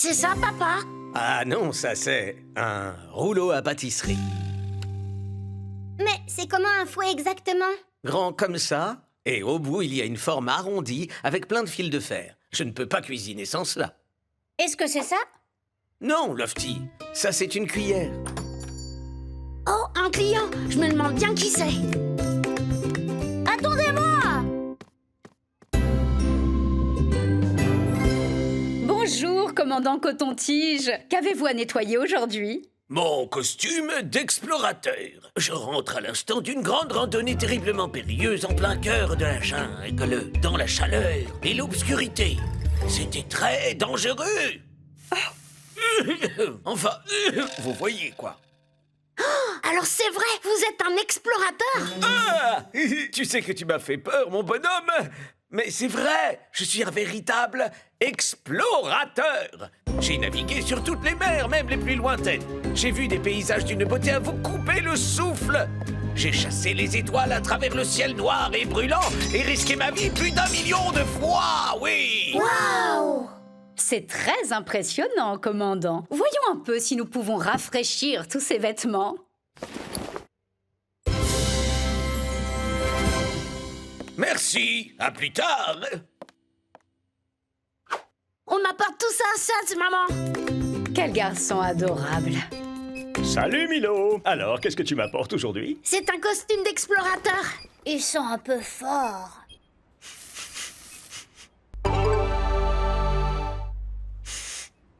c'est ça, papa? Ah non, ça c'est un rouleau à pâtisserie. Mais c'est comment un fouet exactement? Grand comme ça, et au bout il y a une forme arrondie avec plein de fils de fer. Je ne peux pas cuisiner sans cela. Est-ce que c'est ça? Non, Lofty, ça c'est une cuillère. Oh, un client! Je me demande bien qui c'est. Attendez-moi! Bonjour, commandant Coton-Tige. Qu'avez-vous à nettoyer aujourd'hui? Mon costume d'explorateur. Je rentre à l'instant d'une grande randonnée terriblement périlleuse en plein cœur de la jungle, dans la chaleur et l'obscurité. C'était très dangereux. Enfin, vous voyez quoi. Alors c'est vrai, vous êtes un explorateur? Ah! Tu sais que tu m'as fait peur, mon bonhomme. Mais c'est vrai, je suis un véritable explorateur. J'ai navigué sur toutes les mers, même les plus lointaines. J'ai vu des paysages d'une beauté à vous couper le souffle. J'ai chassé les étoiles à travers le ciel noir et brûlant et risqué ma vie plus d'1 million de fois, oui. Waouh! C'est très impressionnant, commandant. Voyons un peu si nous pouvons rafraîchir tous ces vêtements. Merci, à plus tard. On apporte tout ça à Suds, maman! Quel garçon adorable. Salut Milo. Alors, qu'est-ce que tu m'apportes aujourd'hui? C'est un costume d'explorateur. Ils sont un peu forts.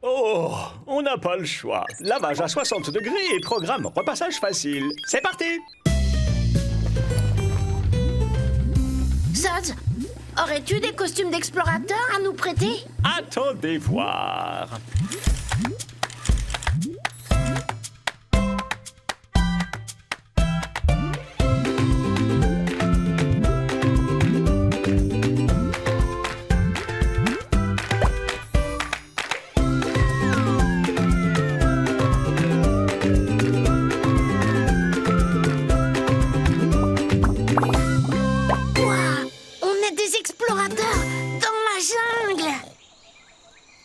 Oh, on n'a pas le choix. Lavage à 60 degrés et programme repassage facile. C'est parti! Suds, aurais-tu des costumes d'explorateur à nous prêter? Attendez voir. Ouah, on est des explorateurs dans la jungle!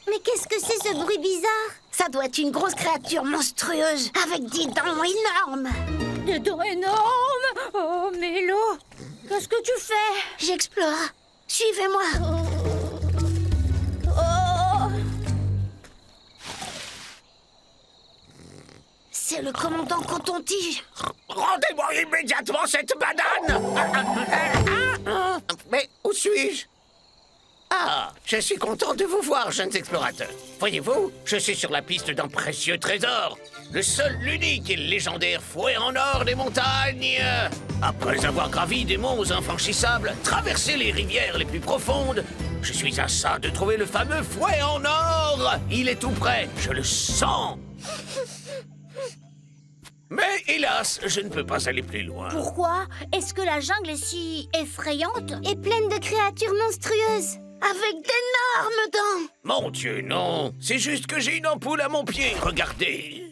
Mais qu'est-ce que c'est ce bruit bizarre? Ça doit être une grosse créature monstrueuse avec des dents énormes. Des dents énormes! Oh, Mélo! Qu'est-ce que tu fais? J'explore. Suivez-moi. Oh! C'est le commandant Coton-Tige. Rendez-moi immédiatement cette banane. Mais où suis-je? Ah, je suis content de vous voir, jeunes explorateurs. Voyez-vous, je suis sur la piste d'un précieux trésor. Le seul, l'unique et le légendaire fouet en or des montagnes. Après avoir gravi des monts infranchissables, traversé les rivières les plus profondes, je suis à ça de trouver le fameux fouet en or. Il est tout près, je le sens. Mais hélas, je ne peux pas aller plus loin. Pourquoi? Est-ce que la jungle est si effrayante? Et pleine de créatures monstrueuses. Avec d'énormes dents. Mon Dieu, non. C'est juste que j'ai une ampoule à mon pied. Regardez.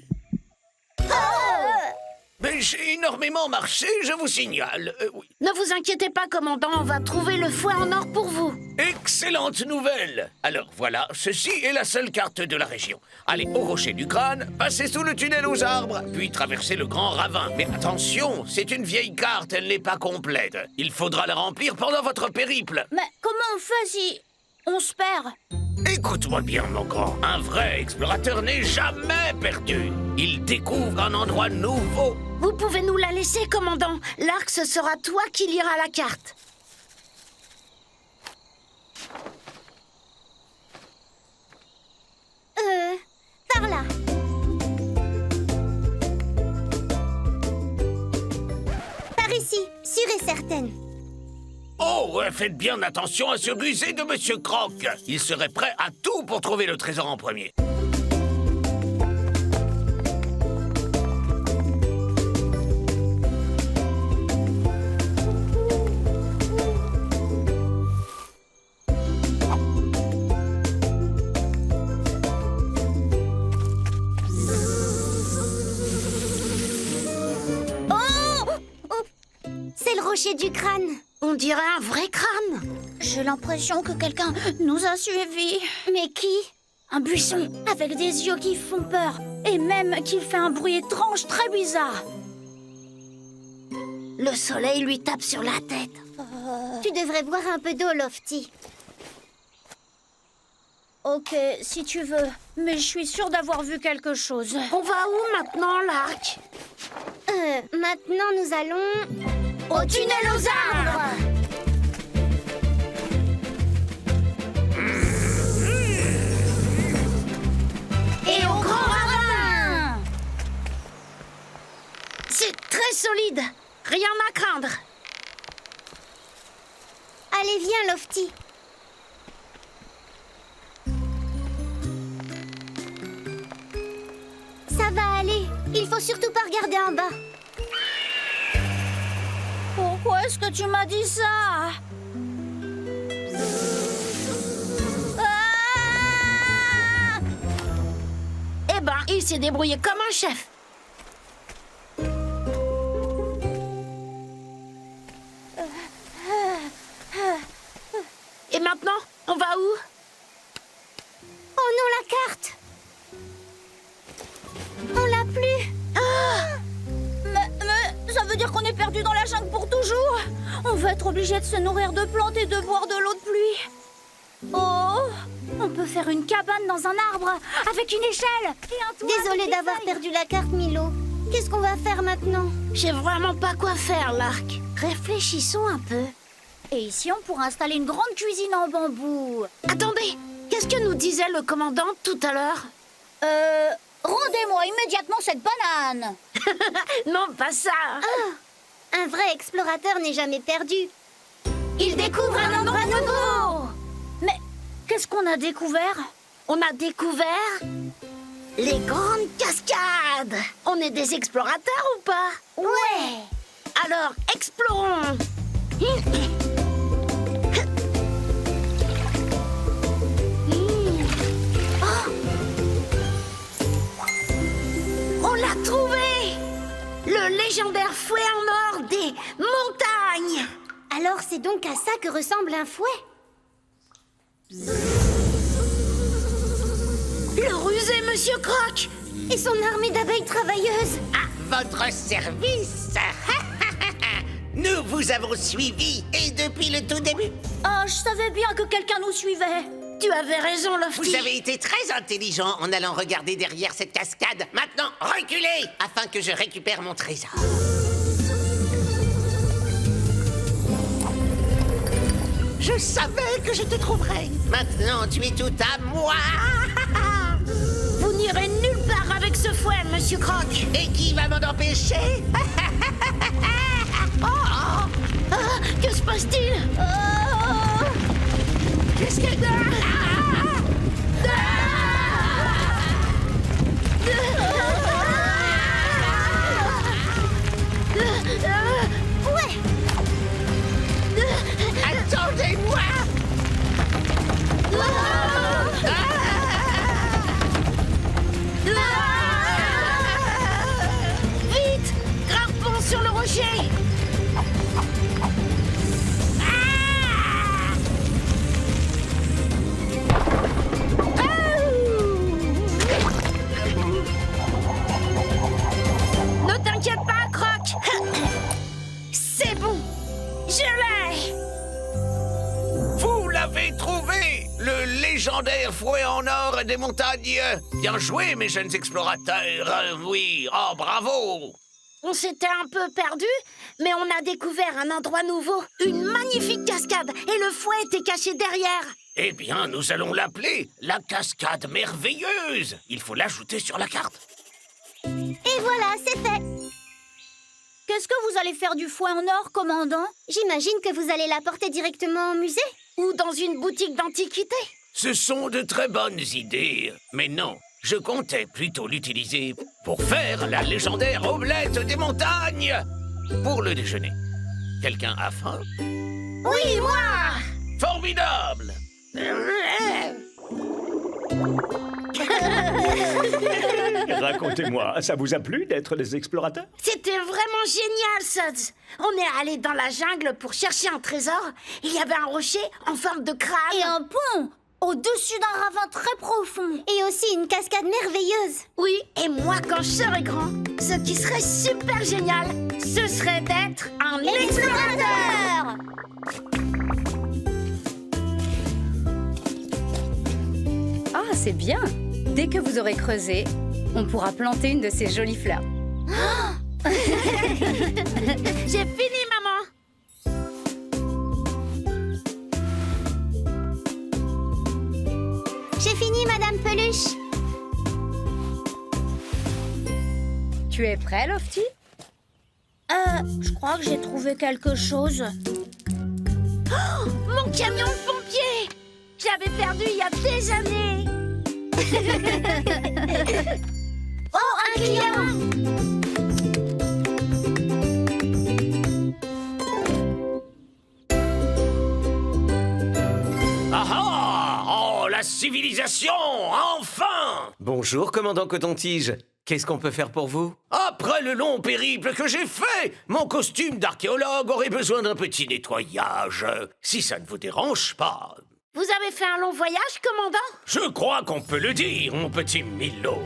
Mais j'ai énormément marché, je vous signale. Oui. Ne vous inquiétez pas, commandant, on va trouver le fouet en or pour vous. Excellente nouvelle. Alors voilà, ceci est la seule carte de la région. Allez au rocher du crâne, passez sous le tunnel aux arbres, puis traversez le grand ravin. Mais attention, c'est une vieille carte, elle n'est pas complète. Il faudra la remplir pendant votre périple. Mais comment on fait si on se perd? Écoute-moi bien, mon grand. Un vrai explorateur n'est jamais perdu. Il découvre un endroit nouveau. Vous pouvez nous la laisser, commandant. L'arc, ce sera toi qui liras la carte. Par là. Par ici, sûre et certaine. Oh, faites bien attention à ce rusé de Monsieur Croc. Il serait prêt à tout pour trouver le trésor en premier. C'est le rocher du crâne. On dirait un vrai crâne. J'ai l'impression que quelqu'un nous a suivis. Mais qui? Un buisson avec des yeux qui font peur et même qui fait un bruit étrange très bizarre. Le soleil lui tape sur la tête. Tu devrais boire un peu d'eau, Lofty. Ok, si tu veux, mais je suis sûre d'avoir vu quelque chose. On va où maintenant, Lark? Maintenant, nous allons... Au tunnel aux arbres! Et au grand ravin! C'est très solide. Rien à craindre. Allez, viens, Lofty. Ça va aller. Il faut surtout pas regarder en bas. Pourquoi est-ce que tu m'as dit ça? Ah! Eh ben, il s'est débrouillé comme un chef. Et maintenant, on va où? Oh non, la carte! On l'a plus! Mais ça veut dire qu'on est perdu dans la jungle pour toujours. On va être obligé de se nourrir de plantes et de boire de l'eau de pluie. Oh, on peut faire une cabane dans un arbre avec une échelle et un toit. Désolée avec des d'avoir feuilles. perdu la carte, Milo. Qu'est-ce qu'on va faire maintenant? J'ai vraiment pas quoi faire, Lark. Réfléchissons un peu. Et ici, on pourra installer une grande cuisine en bambou. Attendez, qu'est-ce que nous disait le commandant tout à l'heure? Rendez-moi immédiatement cette banane. Non, pas ça. Un vrai explorateur n'est jamais perdu. Il découvre un endroit nouveau. Mais qu'est-ce qu'on a découvert? On a découvert les grandes cascades. On est des explorateurs ou pas? Ouais! Alors, explorons. On l'a trouvé! Le légendaire fouet en or des montagnes! Alors c'est donc à ça que ressemble un fouet? Le rusé Monsieur Croc! Et son armée d'abeilles travailleuses? À votre service. Nous vous avons suivis et depuis le tout début. Ah, je savais bien que quelqu'un nous suivait. Tu avais raison, Lofty. Vous avez été très intelligent en allant regarder derrière cette cascade. Maintenant, reculez afin que je récupère mon trésor. Je savais que je te trouverais. Maintenant, tu es tout à moi. Vous n'irez nulle part avec ce fouet, Monsieur Croc. Et qui va m'en empêcher? Que se passe-t-il? Qu'est-ce que... Ouais! Attendez-moi! Vite! Grimpons sur le rocher! Ne t'inquiète pas, Croc! C'est bon! Je l'ai! Vous l'avez trouvé! Le légendaire fouet en or des montagnes! Bien joué, mes jeunes explorateurs! Oui, oh, bravo! On s'était un peu perdu, mais on a découvert un endroit nouveau, une magnifique cascade, et le fouet était caché derrière. Eh bien, nous allons l'appeler la cascade merveilleuse! Il faut l'ajouter sur la carte. Et voilà, c'est fait! Qu'est-ce que vous allez faire du fouet en or, commandant? J'imagine que vous allez l'apporter directement au musée? Ou dans une boutique d'antiquité. Ce sont de très bonnes idées, mais non, je comptais plutôt l'utiliser pour faire la légendaire omelette des montagnes pour le déjeuner. Quelqu'un a faim? Oui, moi! Formidable! Racontez-moi, ça vous a plu d'être des explorateurs? C'était vraiment génial, Suds. On est allé dans la jungle pour chercher un trésor. Il y avait un rocher en forme de crâne. Et un pont. au-dessus d'un ravin très profond. Et aussi une cascade merveilleuse. Oui, et moi, quand je serai grand, ce qui serait super génial, ce serait d'être un explorateur. Ah, c'est bien. Dès que vous aurez creusé, on pourra planter une de ces jolies fleurs. J'ai fini, maman. J'ai fini, Madame Peluche. Tu es prêt, Lofty? Je crois que j'ai trouvé quelque chose. Mon camion de pompier. Je l'avais perdu il y a des années. Oh, un client. Ah ah! Oh, la civilisation! Enfin! Bonjour, commandant Coton-Tige. Qu'est-ce qu'on peut faire pour vous? Après le long périple que j'ai fait, mon costume d'archéologue aurait besoin d'un petit nettoyage. Si ça ne vous dérange pas. Vous avez fait un long voyage, commandant? Je crois qu'on peut le dire, mon petit Milo.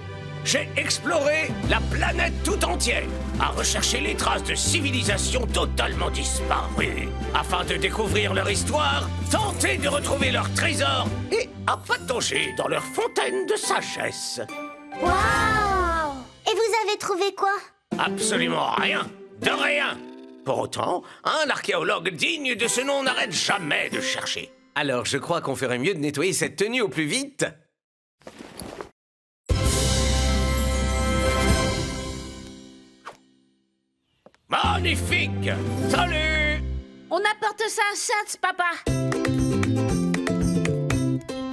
J'ai exploré la planète tout entière, à rechercher les traces de civilisations totalement disparues, afin de découvrir leur histoire, tenter de retrouver leurs trésors et à patauger dans leur fontaine de sagesse. Waouh! Et vous avez trouvé quoi? Absolument rien, de rien. Pour autant, un archéologue digne de ce nom n'arrête jamais de chercher. Alors, je crois qu'on ferait mieux de nettoyer cette tenue au plus vite. Magnifique! Salut! On apporte ça à Suds, papa.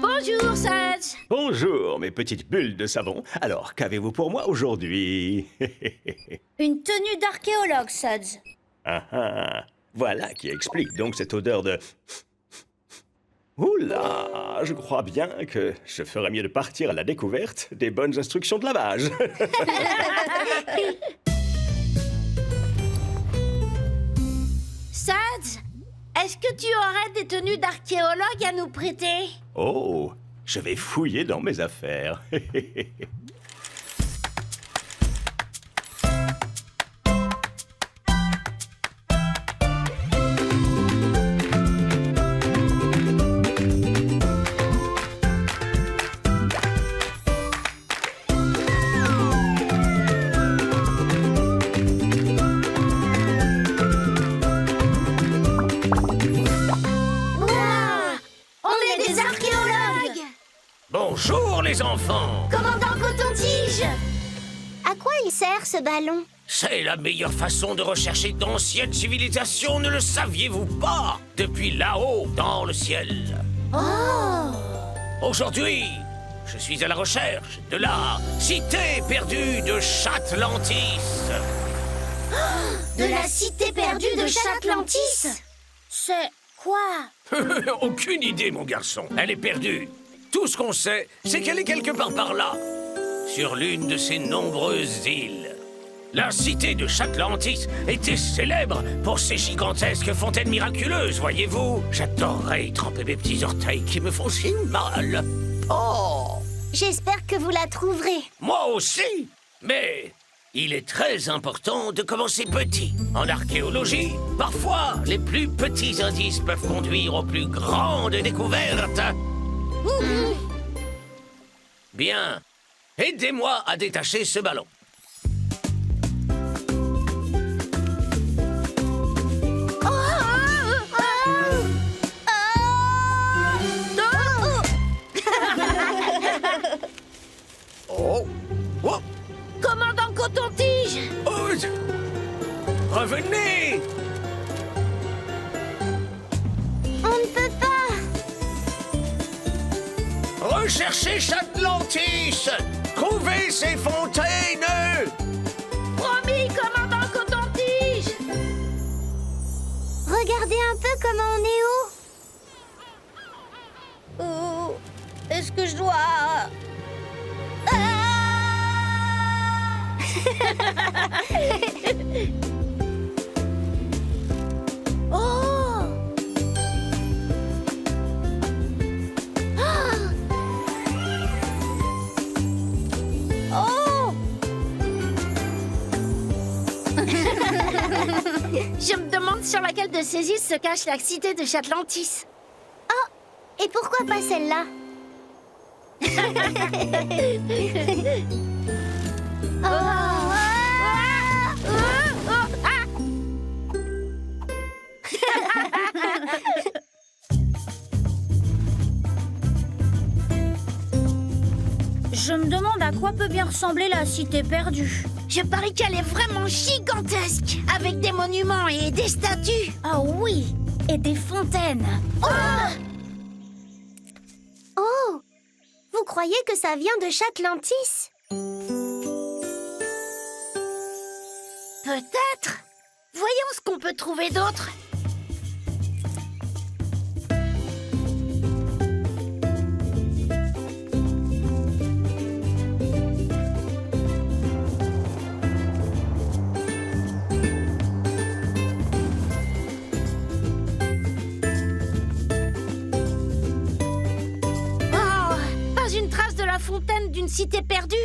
Bonjour, Suds. Bonjour, mes petites bulles de savon. Alors, qu'avez-vous pour moi aujourd'hui? Une tenue d'archéologue, Suds. Ah ah, voilà qui explique donc cette odeur de... Oula, je crois bien que je ferais mieux de partir à la découverte des bonnes instructions de lavage. Suds, est-ce que tu aurais des tenues d'archéologue à nous prêter? Oh, je vais fouiller dans mes affaires. On est des archéologues. Bonjour les enfants! Commandant Coton-Tige. À quoi il sert ce ballon? C'est la meilleure façon de rechercher d'anciennes civilisations, ne le saviez-vous pas? Depuis là-haut, dans le ciel. Oh! Aujourd'hui, je suis à la recherche de la cité perdue de Chatlantis. De la cité perdue de Chatlantis. C'est quoi? Aucune idée, mon garçon. Elle est perdue. Tout ce qu'on sait, c'est qu'elle est quelque part par là, sur l'une de ces nombreuses îles. La cité de Chatlantis était célèbre pour ses gigantesques fontaines miraculeuses, voyez-vous. J'adorerais y tremper mes petits orteils qui me font si mal. Oh! J'espère que vous la trouverez. Moi aussi! Mais il est très important de commencer petit. En archéologie, parfois, les plus petits indices peuvent conduire aux plus grandes découvertes. Bien. Aidez-moi à détacher ce ballon. Oh! Oh! Commandant Coton-Tige. Oh! Revenez! On ne peut pas. Recherchez Chatlantis! Trouvez ces fontaines! Promis, commandant Coton-Tige. Regardez un peu comment on est haut. Oh, est-ce que je dois... Oh! Ah! Je me demande sur laquelle de ces îles se cache la cité de Chatlantis. Et pourquoi pas celle-là? Je me demande à quoi peut bien ressembler la cité perdue. Je parie qu'elle est vraiment gigantesque, avec des monuments et des statues. Ah oui, et des fontaines. Oh! Vous croyez que ça vient de Chatlantis? Peut-être. Voyons ce qu'on peut trouver d'autre. Fontaine d'une cité perdue.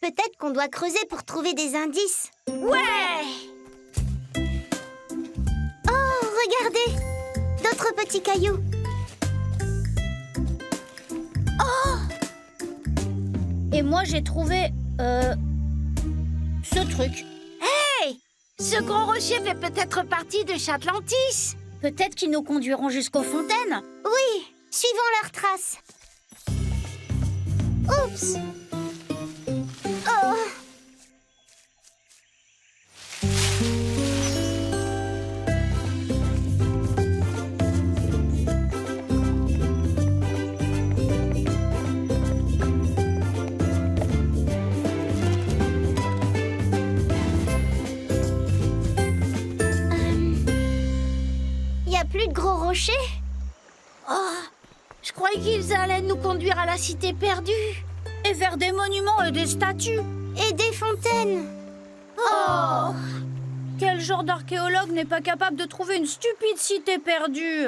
Peut-être qu'on doit creuser pour trouver des indices. Ouais! Oh, regardez! D'autres petits cailloux. Et moi, j'ai trouvé... ce truc. Hey! Ce gros rocher fait peut-être partie de Chatlantis. Peut-être qu'ils nous conduiront jusqu'aux fontaines. Oui, suivons leurs traces. Oups! Oh! Y a plus de gros rochers? Oh! Je croyais qu'ils allaient nous conduire à la cité perdue. Et vers des monuments et des statues. Et des fontaines. Oh! Quel genre d'archéologue n'est pas capable de trouver une stupide cité perdue?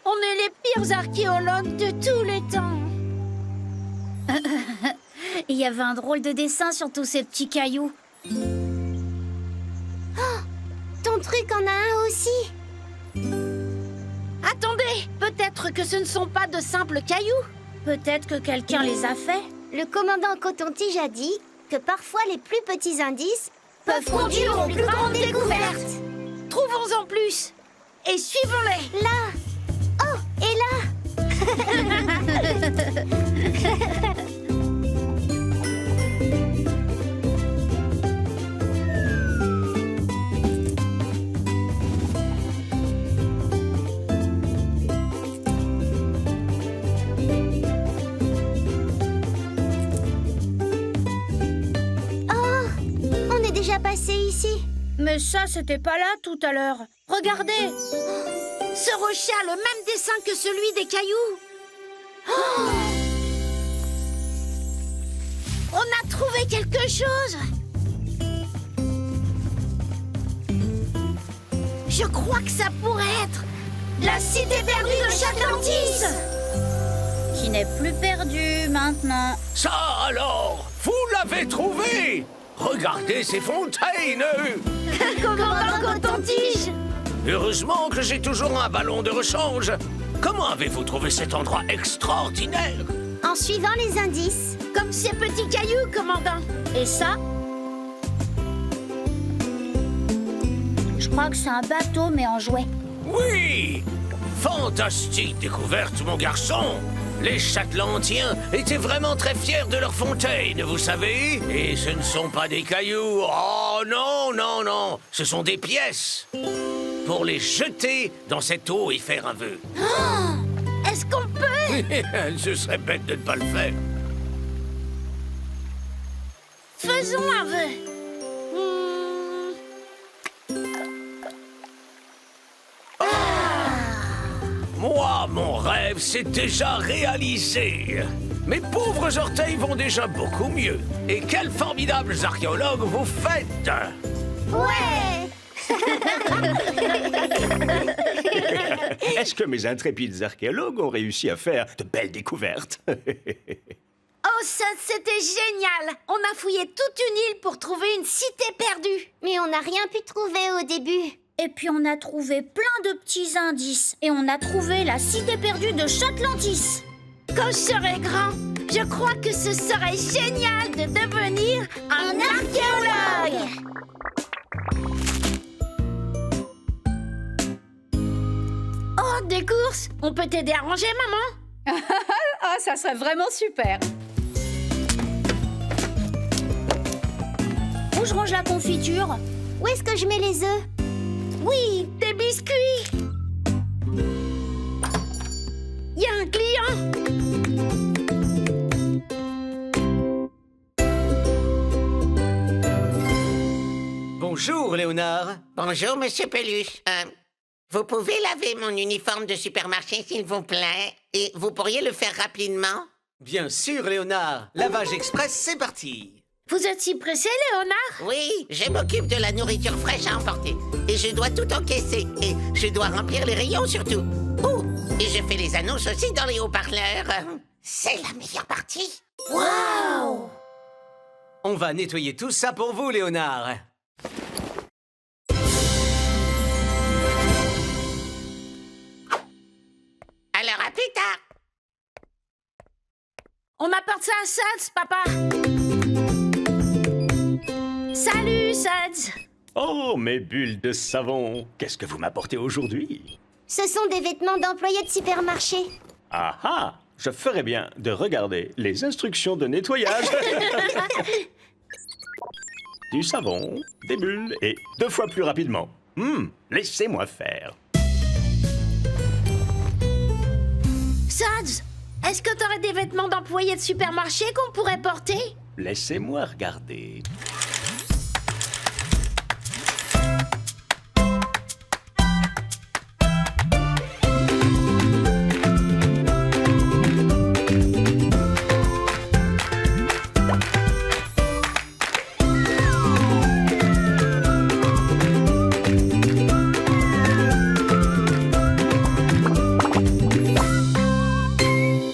On est les pires archéologues de tous les temps. Il y avait un drôle de dessin sur tous ces petits cailloux. Ton truc en a un aussi. Attendez, peut-être que ce ne sont pas de simples cailloux. Peut-être que quelqu'un les a faits. Le commandant Coton-Tige a dit que parfois les plus petits indices Peuvent conduire aux plus grandes découvertes. Trouvons-en plus et suivons-les. là. Oh, et là. Déjà passé ici. Mais ça, c'était pas là tout à l'heure. Regardez! Ce rocher a le même dessin que celui des cailloux. On a trouvé quelque chose. Je crois que ça pourrait être la cité perdue de Chatlantis. Qui n'est plus perdu maintenant. Ça alors, vous l'avez trouvé! Regardez ces fontaines! Commandant Coton-Tige. Heureusement que j'ai toujours un ballon de rechange. Comment avez-vous trouvé cet endroit extraordinaire? En suivant les indices. Comme ces petits cailloux, commandant. Et ça? Je crois que c'est un bateau, mais en jouet. Oui! Fantastique découverte, mon garçon! Les Chatlantiens étaient vraiment très fiers de leurs fontaines, vous savez? Et ce ne sont pas des cailloux. Oh non, non, non! Ce sont des pièces pour les jeter dans cette eau et faire un vœu. Est-ce qu'on peut? Ce serait bête de ne pas le faire. Faisons un vœu. Moi, mon rêve s'est déjà réalisé. Mes pauvres orteils vont déjà beaucoup mieux. Et quels formidables archéologues vous faites! Ouais! Est-ce que mes intrépides archéologues ont réussi à faire de belles découvertes? Oh, ça, c'était génial! On a fouillé toute une île pour trouver une cité perdue. Mais on n'a rien pu trouver au début. Et puis on a trouvé plein de petits indices. Et on a trouvé la cité perdue de Chatlantis. Quand je serai grand, je crois que ce serait génial de devenir un archéologue. Oh, des courses! On peut t'aider à ranger, maman? Ah, ça serait vraiment super. Où je range la confiture? Où est-ce que je mets les œufs? Oui, des biscuits! Il y a un client! Bonjour, Léonard. Bonjour, Monsieur Peluche. Vous pouvez laver mon uniforme de supermarché, s'il vous plaît? Et vous pourriez le faire rapidement? Bien sûr, Léonard. Lavage express, c'est parti. Vous êtes si pressé, Léonard? Oui, je m'occupe de la nourriture fraîche à emporter. Et je dois tout encaisser. Et je dois remplir les rayons surtout. Oh, et je fais les annonces aussi dans les haut-parleurs. C'est la meilleure partie. Waouh! On va nettoyer tout ça pour vous, Léonard. Alors, à plus tard. On apporte ça à Suds, papa! Salut, Suds! Oh, mes bulles de savon. Qu'est-ce que vous m'apportez aujourd'hui? Ce sont des vêtements d'employés de supermarché. Ah ah! Je ferais bien de regarder les instructions de nettoyage. Du savon, des bulles et 2 fois plus rapidement. Laissez-moi faire. Suds, est-ce que t'aurais des vêtements d'employés de supermarché qu'on pourrait porter? Laissez-moi regarder.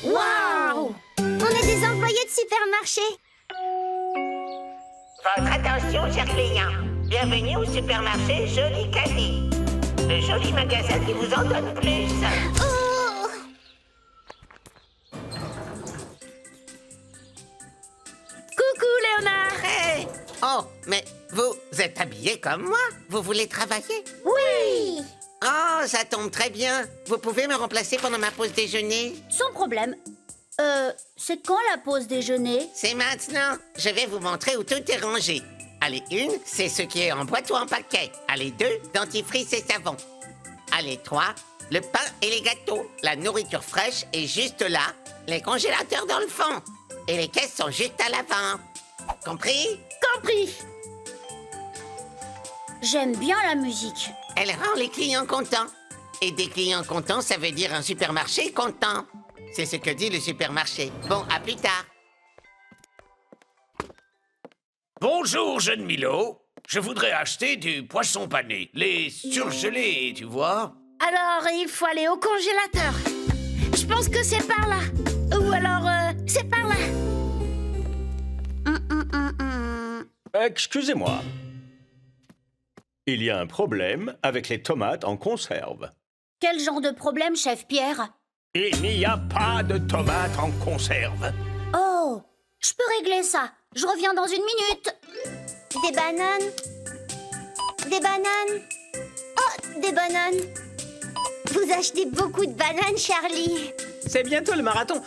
Waouh! On est des employés de supermarché. Votre attention, chers clients. Bienvenue au supermarché Joli Caddy. Le joli magasin qui vous en donne plus. Oh! Coucou, Léonard! Hey! Oh, mais vous êtes habillé comme moi? Vous voulez travailler? Oui! Oh, ça tombe très bien. Vous pouvez me remplacer pendant ma pause déjeuner? Sans problème. C'est quand la pause déjeuner? C'est maintenant. Je vais vous montrer où tout est rangé. Allez, 1, c'est ce qui est en boîte ou en paquet. Allez, 2, dentifrice et savon. Allez, 3, le pain et les gâteaux. La nourriture fraîche est juste là. Les congélateurs dans le fond. Et les caisses sont juste à l'avant. Compris? Compris! J'aime bien la musique. Elle rend les clients contents. Et des clients contents, ça veut dire un supermarché content. C'est ce que dit le supermarché. Bon, à plus tard. Bonjour, jeune Milo. Je voudrais acheter du poisson pané. Les surgelés, tu vois. Alors, il faut aller au congélateur. Je pense que c'est par là. Ou alors, c'est par là. Excusez-moi. Il y a un problème avec les tomates en conserve. Quel genre de problème, chef Pierre? Il n'y a pas de tomates en conserve. Oh, je peux régler ça. Je reviens dans 1 minute. Des bananes. Des bananes. Oh, des bananes. Vous achetez beaucoup de bananes, Charlie. C'est bientôt le marathon.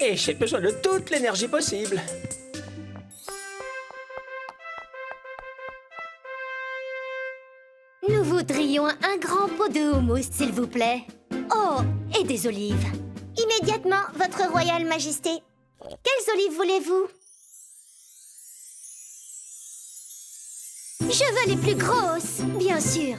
Et j'ai besoin de toute l'énergie possible. Nous voudrions un grand pot de houmous, s'il vous plaît. Oh, et des olives. Immédiatement, votre royale majesté. Quelles olives voulez-vous? Je veux les plus grosses, bien sûr.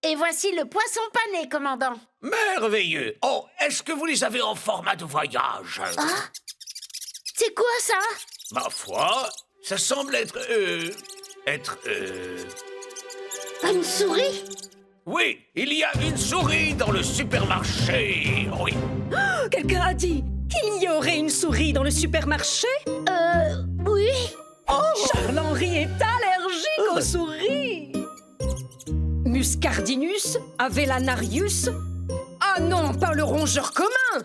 Et voici le poisson pané, commandant. Merveilleux. Oh, est-ce que vous les avez en format de voyage? C'est quoi ça? Ma foi, ça semble être... Une souris? Oui, il y a une souris dans le supermarché. Oui. Quelqu'un a dit qu'il y aurait une souris dans le supermarché? Oui. Charles-Henri est allergique aux souris. Muscardinus, Avellanarius. Ah non, pas le rongeur commun.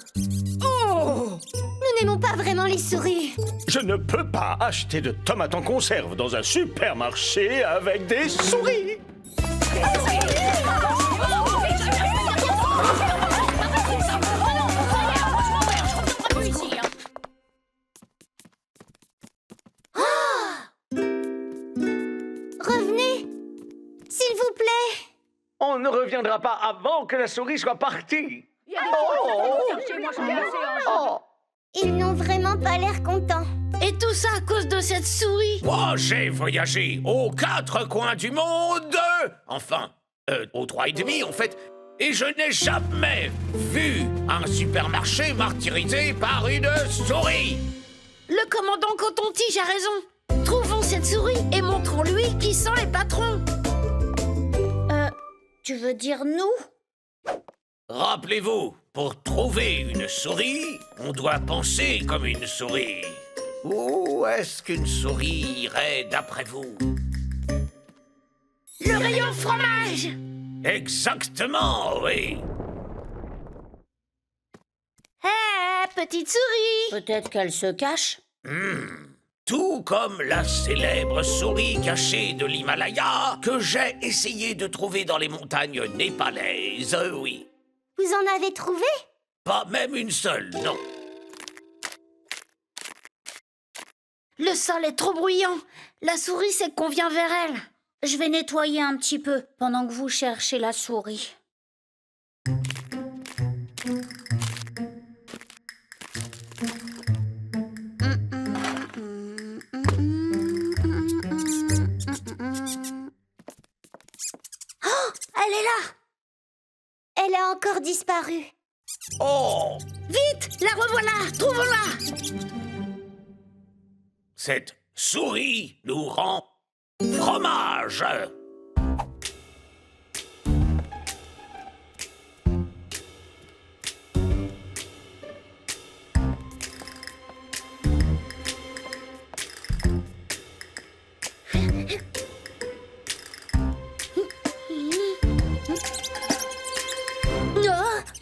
Oh! Nous n'aimons pas vraiment les souris. Je ne peux pas acheter de tomates en conserve dans un supermarché avec des souris. Revenez, s'il vous plaît. On ne reviendra pas avant que la souris soit partie. Ils n'ont vraiment pas l'air contents. Et tout ça à cause de cette souris. Moi, j'ai voyagé aux 4 coins du monde. Enfin, aux 3 et demi, en fait. Et je n'ai jamais vu un supermarché martyrisé par une souris. Le commandant Coton-Tige a raison. Trouvons cette souris et montrons-lui qui sont les patrons. Tu veux dire nous? Rappelez-vous, pour trouver une souris, on doit penser comme une souris. Où est-ce qu'une souris irait d'après vous? Le rayon fromage. Exactement, oui. Hé, petite souris. Peut-être qu'elle se cache. Tout comme la célèbre souris cachée de l'Himalaya que j'ai essayé de trouver dans les montagnes népalaises, oui. Vous en avez trouvé? Pas même une seule, non. Le sol est trop bruyant. La souris sait qu'on vient vers elle. Je vais nettoyer un petit peu pendant que vous cherchez la souris. Elle est là. Elle a encore disparu. Oh! Vite, la revoilà. Trouvons-la. Cette souris nous rend fromage.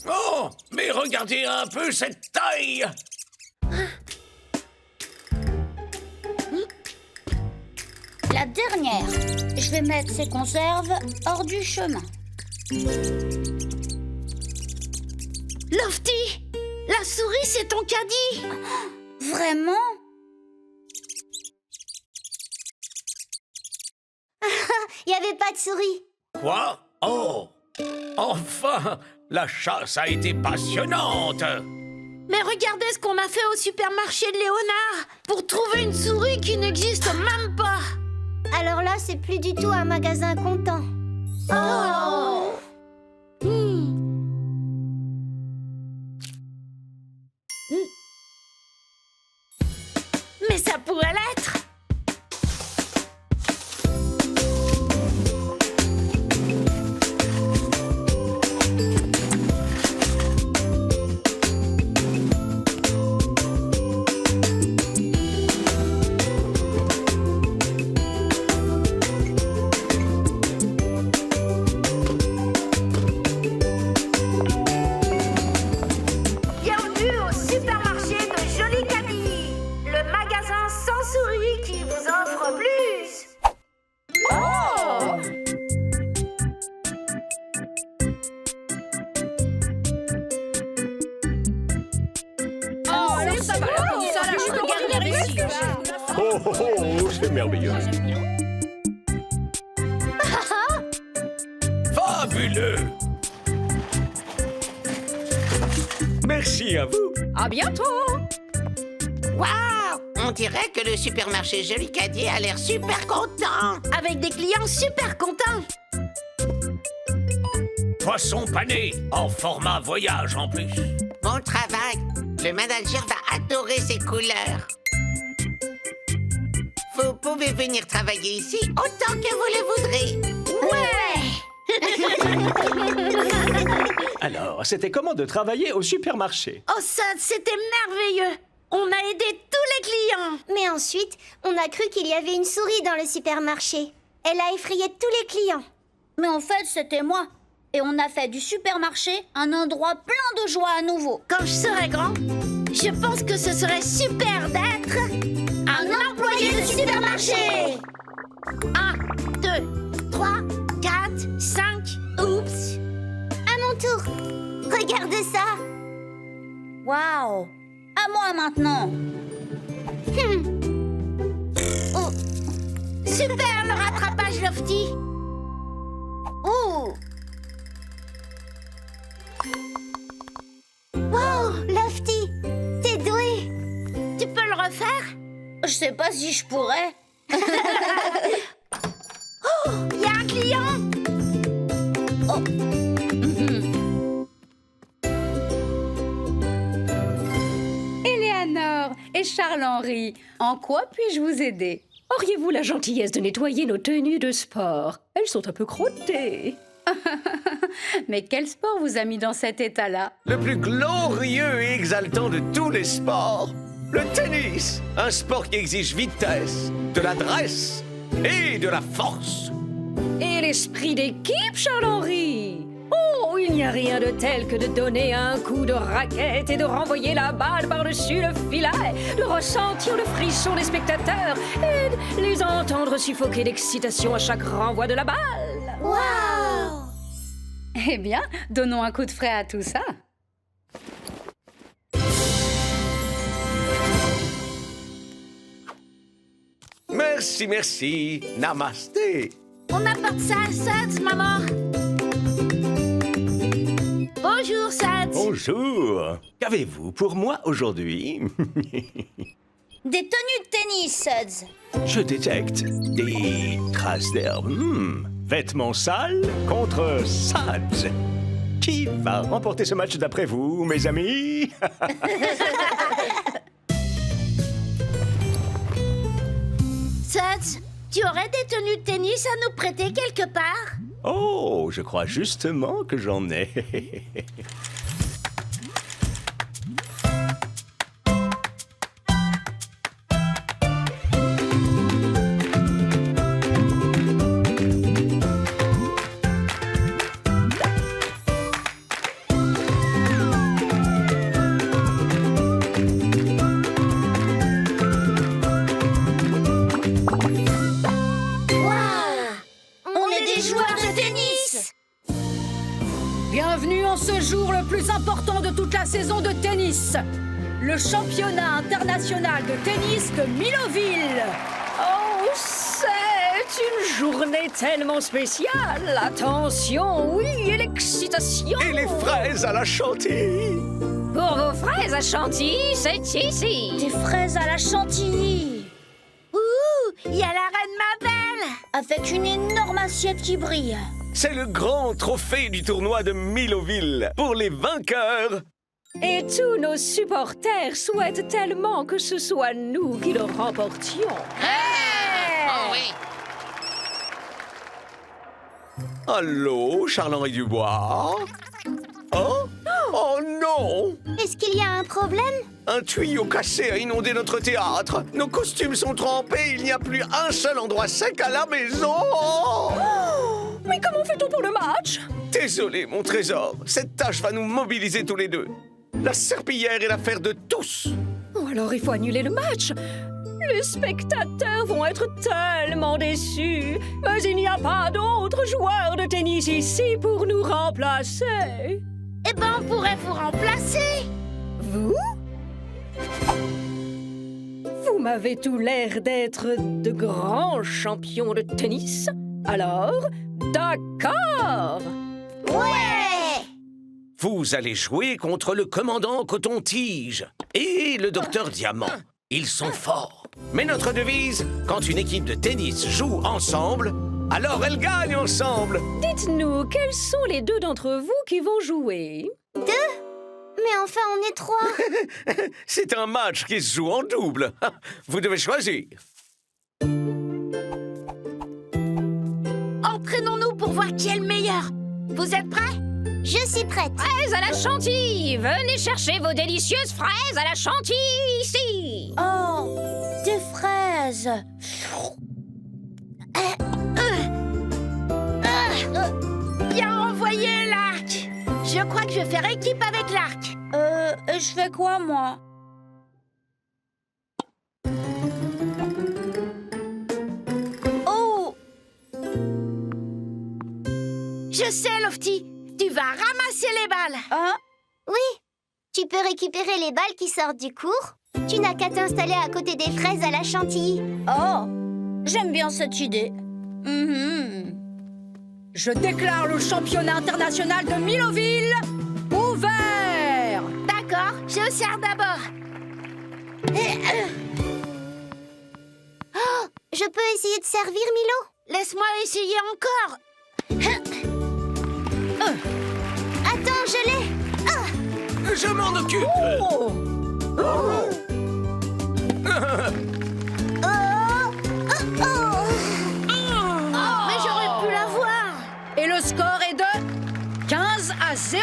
Oh, mais regardez un peu cette taille! La dernière. Je vais mettre ces conserves hors du chemin. Lofty, la souris, c'est ton caddie. Vraiment? Il n'y avait pas de souris. Quoi? Oh! Enfin! La chasse a été passionnante! Mais regardez ce qu'on a fait au supermarché de Léonard pour trouver une souris qui n'existe même pas. Alors là, c'est plus du tout un magasin content. Oh. Mais ça pourrait l'être. Bienvenue au supermarché de Joli Caddie, le magasin sans souris qui vous offre plus. Allez, ça va, comme ça, là, je peux garder ici. Oh, oh, oh, c'est merveilleux. Fabuleux! Merci à vous. À bientôt. Waouh! On dirait que le supermarché Joli Caddie a l'air super content. Avec des clients super contents. Poisson pané, en format voyage en plus. Bon travail. Le manager va adorer ces couleurs. Vous pouvez venir travailler ici autant que vous le voudrez. Ouais. Alors, c'était comment de travailler au supermarché? Oh, ça, c'était merveilleux. On a aidé tous les clients. Mais ensuite, on a cru qu'il y avait une souris dans le supermarché. Elle a effrayé tous les clients. Mais en fait, c'était moi. Et on a fait du supermarché un endroit plein de joie à nouveau. Quand je serai grand, je pense que ce serait super d'être un employé de supermarché. 1, 2, 3, 4, 5, oups. À mon tour. Regardez ça. Waouh! À moi maintenant. Oh. Super le rattrapage, Lofty. Oh. Wow, Lofty, t'es doué. Tu peux le refaire? Je sais pas si je pourrais. Oh, il y a un client. Oh. Éléanore et Charles-Henri, en quoi puis-je vous aider? Auriez-vous la gentillesse de nettoyer nos tenues de sport? Elles sont un peu crottées. Mais quel sport vous a mis dans cet état-là? Le plus glorieux et exaltant de tous les sports, le tennis. Un sport qui exige vitesse, de l'adresse et de la force. Et l'esprit d'équipe, Charles-Henri? Oh, il n'y a rien de tel que de donner un coup de raquette et de renvoyer la balle par-dessus le filet, de ressentir le frisson des spectateurs et de les entendre suffoquer d'excitation à chaque renvoi de la balle. Wow. Eh bien, donnons un coup de frais à tout ça. Merci, merci. Namasté. On apporte ça à Suds, maman. Bonjour, Suds. Bonjour. Qu'avez-vous pour moi aujourd'hui? Des tenues de tennis, Suds. Je détecte des traces d'herbe. Vêtements sales contre Suds. Qui va remporter ce match d'après vous, mes amis? Suds, tu aurais des tenues de tennis à nous prêter quelque part? Oh, je crois justement que j'en ai. On est des joueurs de tennis. Bienvenue en ce jour le plus important de toute la saison de tennis, le championnat international de tennis de Milloville. Oh, c'est une journée tellement spéciale. Attention, oui, et l'excitation. Et les fraises à la chantilly. Pour vos fraises à chantilly, c'est ici. Des fraises à la chantilly. Ouh, il y a la reine Mabel. Avec une énorme assiette qui brille. C'est le grand trophée du tournoi de Milloville pour les vainqueurs. Et tous nos supporters souhaitent tellement que ce soit nous qui le remportions. Oh oui. Allô, Charles-Henri Dubois? Oh? Oh non! Est-ce qu'il y a un problème? Un tuyau cassé a inondé notre théâtre. Nos costumes sont trempés. Il n'y a plus un seul endroit sec à la maison. Mais comment fait-on pour le match? Désolé, mon trésor. Cette tâche va nous mobiliser tous les deux. La serpillière est l'affaire de tous. Oh, alors il faut annuler le match. Les spectateurs vont être tellement déçus. Mais il n'y a pas d'autres joueurs de tennis ici pour nous remplacer. Eh ben, on pourrait vous remplacer. Vous? Vous m'avez tout l'air d'être de grands champions de tennis. Alors, d'accord. Ouais. Vous allez jouer contre le commandant Coton-Tige et le docteur Diamant. Ils sont forts. Mais notre devise, quand une équipe de tennis joue ensemble, alors elle gagne ensemble. Dites-nous, quels sont les deux d'entre vous qui vont jouer? Mais enfin, on est 3. C'est un match qui se joue en double. Vous devez choisir. Entraînons-nous pour voir qui est le meilleur. Vous êtes prêts? Je suis prête. Fraises à la chantilly! Venez chercher vos délicieuses fraises à la chantilly ici! Oh, des fraises. Bien envoyé, l'arc. Je crois que je vais faire équipe avec l'arc. Je fais quoi, moi? Oh! Je sais, Lofty. Tu vas ramasser les balles. Hein? Oui, tu peux récupérer les balles qui sortent du cours. Tu n'as qu'à t'installer à côté des fraises à la chantilly. Oh, j'aime bien cette idée. Je déclare le championnat international de Miloville ouvert. D'accord, je sers d'abord. Oh, je peux essayer de servir, Milo? Laisse-moi essayer encore. Attends, je l'ai. Je m'en occupe. Oh, oh, oh. Mais j'aurais pu l'avoir. Et le score est de 15-0.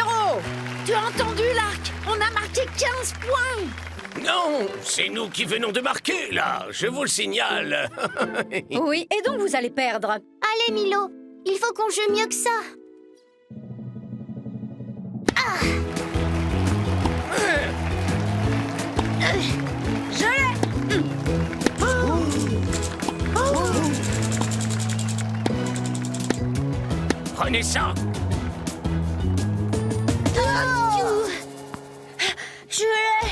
Tu as entendu, l'arc? On a marqué 15 points. Non, c'est nous qui venons de marquer, là. Je vous le signale. Oui, et donc vous allez perdre. Allez, Milo, il faut qu'on joue mieux que ça. Je l'ai. Prenez ça. Je l'ai.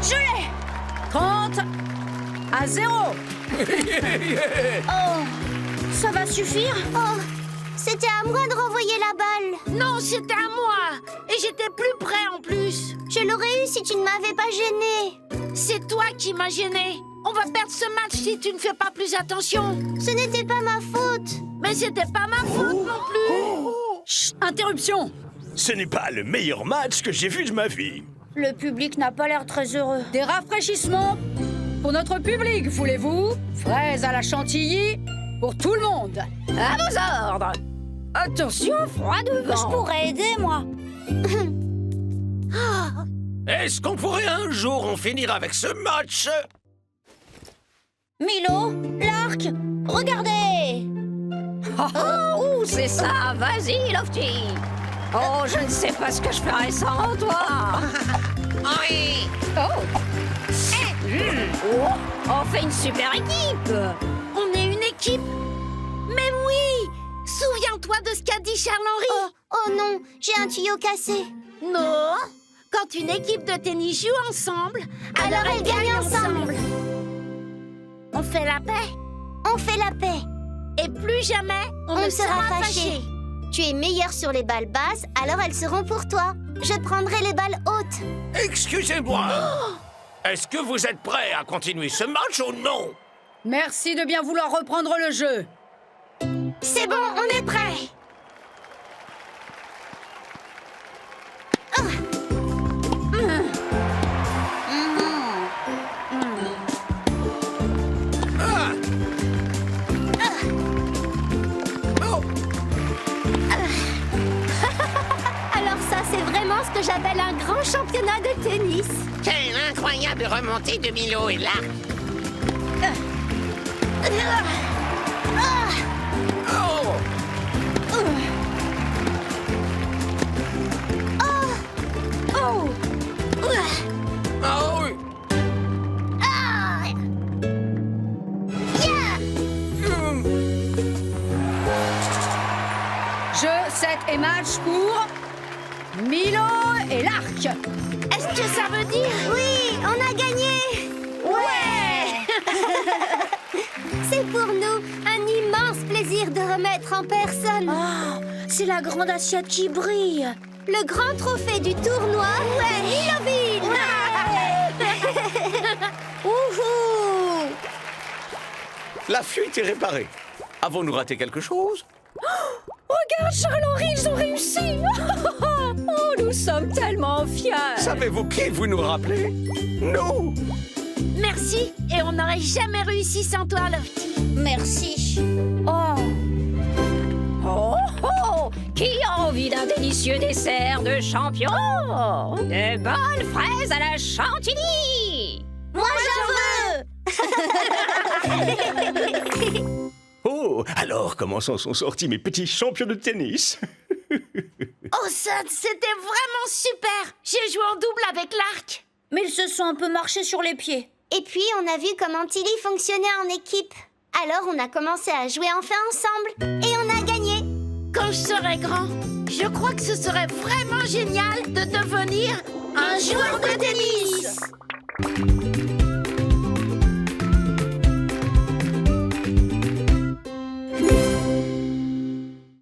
Je l'ai. 30-0. Oh, ça va suffire? Oh, c'était à moi de renvoyer la balle. Non, c'était à moi. Et j'étais plus près en plus. Je l'aurais eu si tu ne m'avais pas gêné. C'est toi qui m'as gêné. On va perdre ce match si tu ne fais pas plus attention. Ce n'était pas ma faute. Mais c'était pas ma faute non plus. Chut, interruption. Ce n'est pas le meilleur match que j'ai vu de ma vie. Le public n'a pas l'air très heureux. Des rafraîchissements pour notre public, voulez-vous? Fraises à la chantilly pour tout le monde. À vos ordres! Attention, froid devant! Je pourrais aider, moi. Est-ce qu'on pourrait un jour en finir avec ce match? Milo, l'arc, regardez. Oh, c'est ça! Vas-y, Lofty! Oh, je ne sais pas ce que je ferais sans toi! Oui. Oh! Oh, on fait une super équipe! On est une équipe. Mais oui. Souviens-toi de ce qu'a dit Charles-Henri. Oh non, j'ai un tuyau cassé. Non. Quand une équipe de tennis joue ensemble, Alors elle gagne ensemble. On fait la paix. On fait la paix. Et plus jamais on ne sera fâchés. Tu es meilleur sur les balles basses, alors elles seront pour toi. Je prendrai les balles hautes. Excusez-moi. Est-ce que vous êtes prêts à continuer ce match ou non? Merci de bien vouloir reprendre le jeu. C'est bon, on est prêts. Alors ça, c'est vraiment ce que j'appelle un grand championnat de tennis. Quelle incroyable remontée de Milo et l'arc. Oh! Oh, Ah oui! ah, yeah. Jeu, set et match pour Milo et l'arc. Est-ce que ça veut dire? Oui, on a gagné. Ouais. C'est pour nous un immense plaisir de remettre en personne Oh, c'est la grande assiette qui brille. le grand trophée du tournoi de Miloville. Ouhou. La fuite est réparée. Avons-nous raté quelque chose? Regarde, Charles-Henri, ils ont réussi! Oh, nous sommes tellement fiers! Savez-vous qui vous nous rappelez? Nous! Merci. Et on n'aurait jamais réussi sans toi, Lofty. Merci. Oh. Oh, un délicieux dessert de champion. De bonnes fraises à la chantilly. Moi, j'en veux. Oh, alors comment s'en sont sortis mes petits champions de tennis? Oh, ça, c'était vraiment super. J'ai joué en double avec l'arc. Mais ils se sont un peu marchés sur les pieds. Et puis, on a vu comment Tilly fonctionnait en équipe. Alors, on a commencé à jouer enfin ensemble. Et on a gagné. Quand je serai grand, je crois que ce serait vraiment génial de devenir un joueur de tennis.